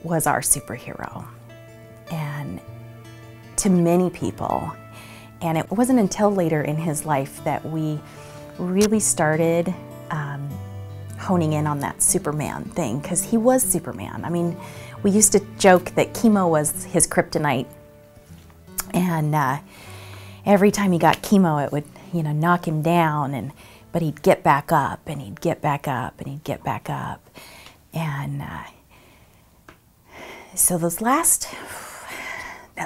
was our superhero, and to many people. And it wasn't until later in his life that we really started honing in on that Superman thing, because he was Superman. I mean, we used to joke that chemo was his kryptonite, and every time he got chemo it would, you know, knock him down, but he'd get back up, and he'd get back up, and he'd get back up. And so that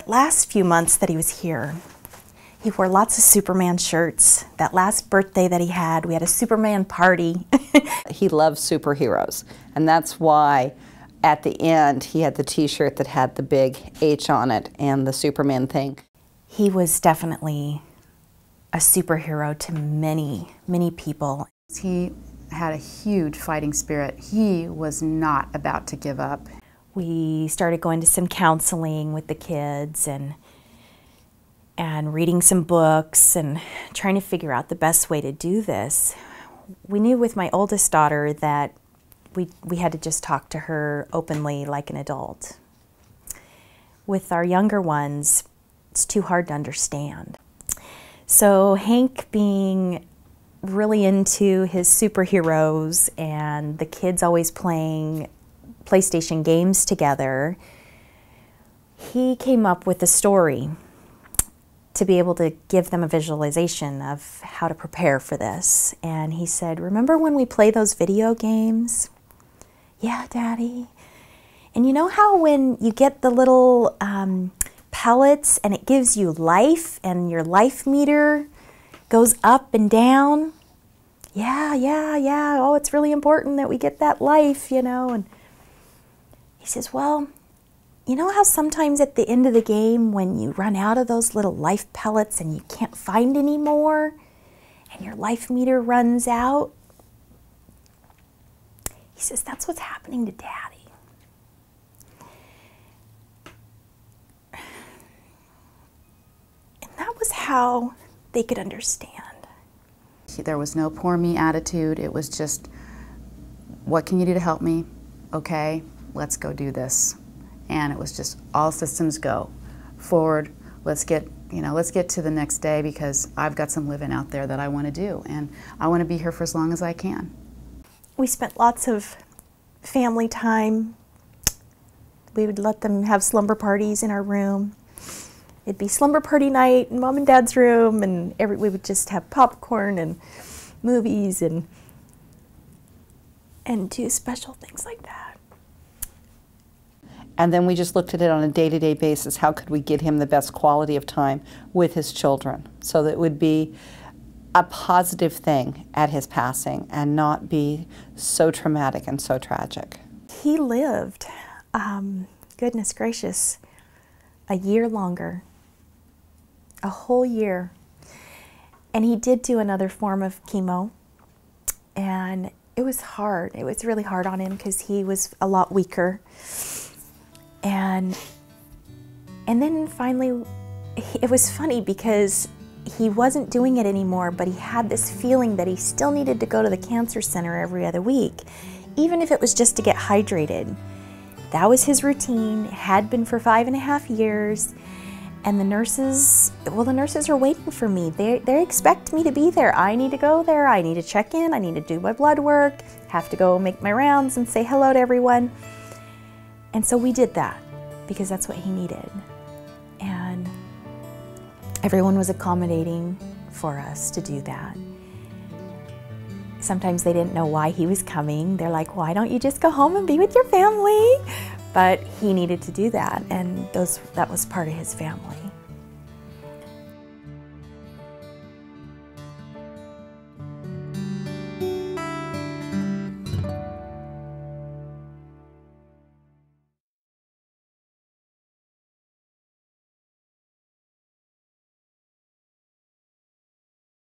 last few months that he was here, he wore lots of Superman shirts. That last birthday that he had, we had a Superman party. He loves superheroes, and that's why at the end he had the t-shirt that had the big H on it and the Superman thing. He was definitely a superhero to many, many people. He had a huge fighting spirit. He was not about to give up. We started going to some counseling with the kids and reading some books and trying to figure out the best way to do this. We knew with my oldest daughter that we had to just talk to her openly like an adult. With our younger ones, it's too hard to understand. So Hank, being really into his superheroes and the kids always playing PlayStation games together, he came up with a story to be able to give them a visualization of how to prepare for this. And he said, "Remember when we play those video games?" "Yeah, Daddy." "And you know how when you get the little pellets and it gives you life and your life meter goes up and down?" "Yeah, yeah, yeah. Oh, it's really important that we get that life, you know." And he says, "Well, you know how sometimes at the end of the game when you run out of those little life pellets and you can't find any more and your life meter runs out?" He says, "That's what's happening to Daddy." And that was how they could understand. There was no poor me attitude. It was just, what can you do to help me? Okay, let's go do this. And it was just all systems go forward. Let's get to the next day, because I've got some living out there that I want to do, and I want to be here for as long as I can. We spent lots of family time. We would let them have slumber parties in our room. It'd be slumber party night in Mom and Dad's room, and we would just have popcorn and movies and do special things like that. And then we just looked at it on a day-to-day basis. How could we get him the best quality of time with his children so that it would be a positive thing at his passing and not be so traumatic and so tragic? He lived, goodness gracious, a year longer, a whole year. And he did do another form of chemo, and it was hard. It was really hard on him because he was a lot weaker. And then finally, it was funny because he wasn't doing it anymore, but he had this feeling that he still needed to go to the cancer center every other week, even if it was just to get hydrated. That was his routine, had been for 5.5 years, and the nurses are waiting for me. They expect me to be there. I need to go there, I need to check in, I need to do my blood work, have to go make my rounds and say hello to everyone. And so we did that because that's what he needed. And everyone was accommodating for us to do that. Sometimes they didn't know why he was coming. They're like, "Why don't you just go home and be with your family?" But he needed to do that, and that was part of his family.